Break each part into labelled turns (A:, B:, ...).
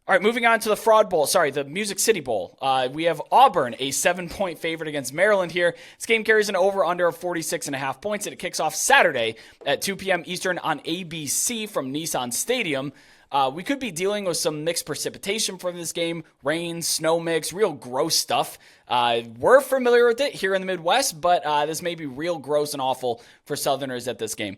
A: All right, moving on to the Fraud Bowl. Sorry, the Music City Bowl. We have Auburn, a 7-point favorite against Maryland here. This game carries an over-under of 46.5 points, and it kicks off Saturday at 2 p.m. Eastern on ABC from Nissan Stadium. We could be dealing with some mixed precipitation for this game. Rain, snow mix, real gross stuff. We're familiar with it here in the Midwest, but this may be real gross and awful for Southerners at this game.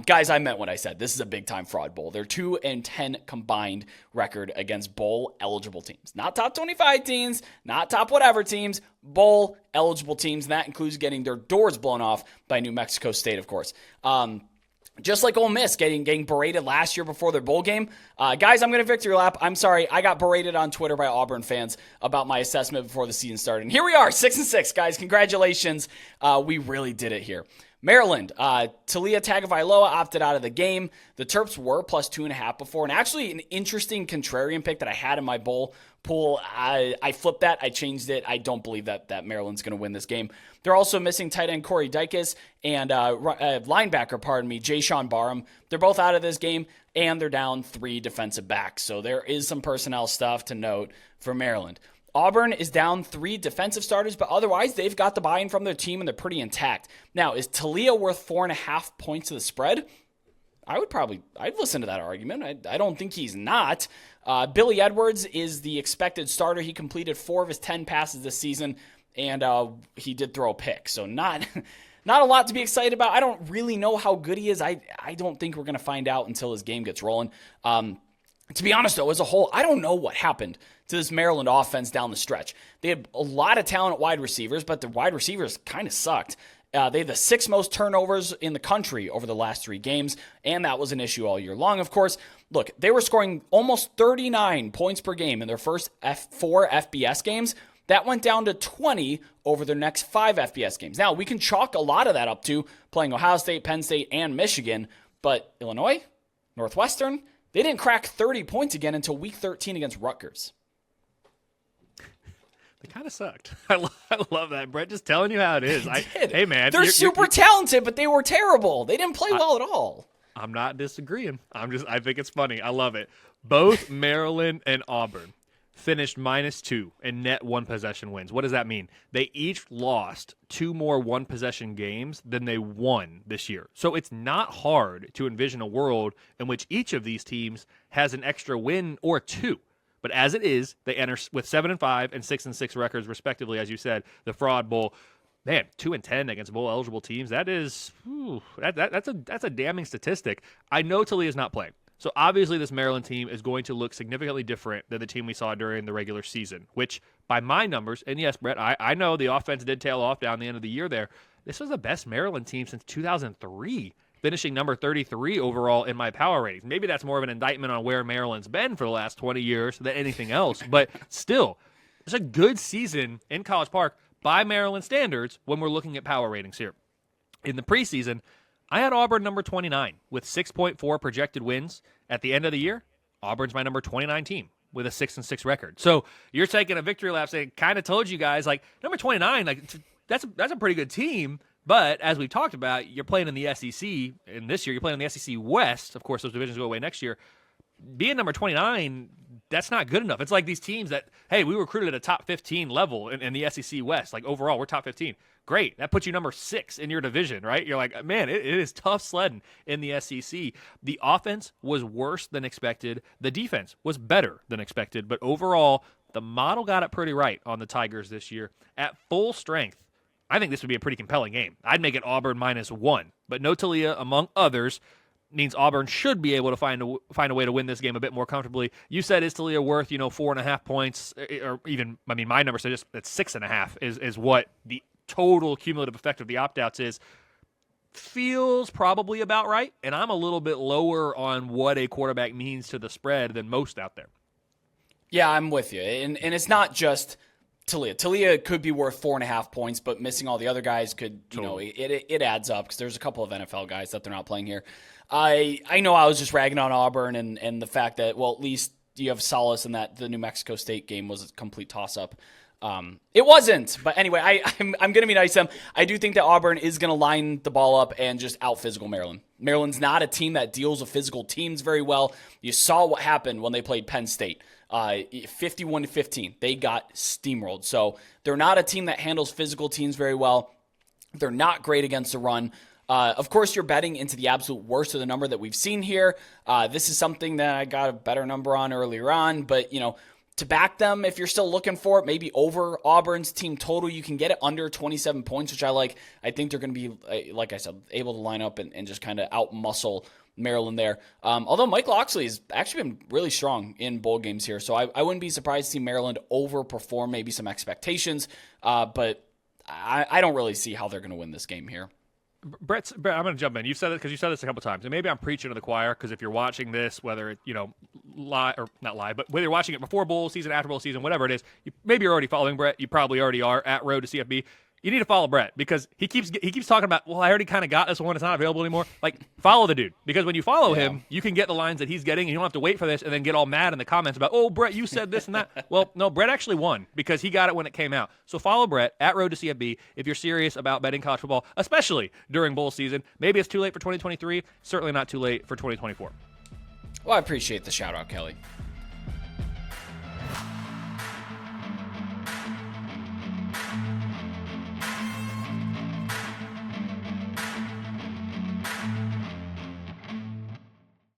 A: Guys, I meant what I said. This is a big-time fraud bowl. They're 2-10 combined record against bowl-eligible teams. Not top 25 teams, not top whatever teams, bowl-eligible teams, and that includes getting their doors blown off by New Mexico State, of course. Just like Ole Miss getting berated last year before their bowl game. Guys, I'm going to victory lap. I'm sorry. I got berated on Twitter by Auburn fans about my assessment before the season started. And here we are, 6-6, guys. Congratulations. We really did it here. Maryland, Talia Tagovailoa opted out of the game. The Terps were plus 2.5 before, and actually an interesting contrarian pick that I had in my bowl pool. I flipped that. I changed it. I don't believe that Maryland's going to win this game. They're also missing tight end Corey Dykes and linebacker, Jayshawn Barham. They're both out of this game, and they're down 3 defensive backs. So there is some personnel stuff to note for Maryland. Auburn is down 3 defensive starters, but otherwise they've got the buy-in from their team and they're pretty intact. Now, is Talia worth 4.5 points to the spread? I'd listen to that argument. I don't think he's not. Billy Edwards is the expected starter. He completed 4 of his 10 passes this season, and he did throw a pick. So not a lot to be excited about. I don't really know how good he is. I don't think we're going to find out until his game gets rolling. To be honest, though, as a whole, I don't know what happened to this Maryland offense down the stretch. They had a lot of talent at wide receivers, but the wide receivers kind of sucked. They had the 6th most turnovers in the country over the last 3 games, and that was an issue all year long, of course. Look, they were scoring almost 39 points per game in their first 4 FBS games. That went down to 20 over their next 5 FBS games. Now, we can chalk a lot of that up to playing Ohio State, Penn State, and Michigan, but Illinois, Northwestern, they didn't crack 30 points again until week 13 against Rutgers.
B: They kind of sucked. I love that, Brett. Just telling you how it is. Hey, man.
A: They're super talented, but they were terrible. They didn't play well at all.
B: I'm not disagreeing. I think it's funny. I love it. Both Maryland and Auburn finished -2 in net 1-possession wins. What does that mean? They each lost 2 more 1-possession games than they won this year. So it's not hard to envision a world in which each of these teams has an extra win or 2. But as it is, they enter with 7-5 and 6-6 records, respectively, as you said, the Fraud Bowl. Man, 2-10 against bowl-eligible teams, that's a damning statistic. I know Talia's not playing. So obviously this Maryland team is going to look significantly different than the team we saw during the regular season, which by my numbers, and yes, Brett, I know the offense did tail off down the end of the year there. This was the best Maryland team since 2003, finishing number 33 overall in my power ratings. Maybe that's more of an indictment on where Maryland's been for the last 20 years than anything else, but still, it's a good season in College Park by Maryland standards when we're looking at power ratings here. In the preseason, I had Auburn number 29 with 6.4 projected wins. At the end of the year, Auburn's my number 29 team with a 6-6 record. So you're taking a victory lap saying, kind of told you guys, like, number 29, like that's a pretty good team. But as we talked about, you're playing in the SEC, and this year you're playing in the SEC West. Of course, those divisions go away next year. Being number 29, that's not good enough. It's like these teams that, hey, we recruited at a top 15 level in the SEC West. Like, overall, we're top 15. Great. That puts you number 6 in your division, right? You're like, man, it is tough sledding in the SEC. The offense was worse than expected. The defense was better than expected. But overall, the model got it pretty right on the Tigers this year. At full strength, I think this would be a pretty compelling game. I'd make it Auburn -1. But no Talia, among others, means Auburn should be able to find a way to win this game a bit more comfortably. You said, is Talia worth 4.5 points, or even, I mean, my number says just that 6.5 is what the total cumulative effect of the opt-outs is. Feels probably about right, and I'm a little bit lower on what a quarterback means to the spread than most out there.
A: Yeah, I'm with you, and it's not just Talia. Talia could be worth 4.5 points, but missing all the other guys could, it adds up because there's a couple of NFL guys that they're not playing here. I know I was just ragging on Auburn and the fact that, well, at least you have solace in that the New Mexico State game was a complete toss-up. It wasn't. But anyway, I'm going to be nice to them. I do think that Auburn is going to line the ball up and just out-physical Maryland. Maryland's not a team that deals with physical teams very well. You saw what happened when they played Penn State. 51-15. They got steamrolled. So they're not a team that handles physical teams very well. They're not great against the run. Of course, you're betting into the absolute worst of the number that we've seen here. This is something that I got a better number on earlier on, but to back them, if you're still looking for it, maybe over Auburn's team total, you can get it under 27 points, which I like. I think they're going to be, like I said, able to line up and just kind of out-muscle Maryland there. Although Mike Locksley has actually been really strong in bowl games here, so I wouldn't be surprised to see Maryland overperform maybe some expectations, but I don't really see how they're going to win this game here.
B: Brett, I'm going to jump in. You've said it because you said this a couple times, and maybe I'm preaching to the choir because if you're watching this, whether it live or not live, but whether you're watching it before bowl season, after bowl season, whatever it is, maybe you're already following Brett. You probably already are at Road to CFB. You need to follow Brett because he keeps talking about, well, I already kind of got this one. It's not available anymore. Like, follow the dude because when you follow him, you can get the lines that he's getting and you don't have to wait for this and then get all mad in the comments about, oh, Brett, you said this and that. Well, no, Brett actually won because he got it when it came out. So follow Brett at Road to CFB if you're serious about betting college football, especially during bowl season. Maybe it's too late for 2023. Certainly not too late for 2024.
A: Well, I appreciate the shout out, Kelly.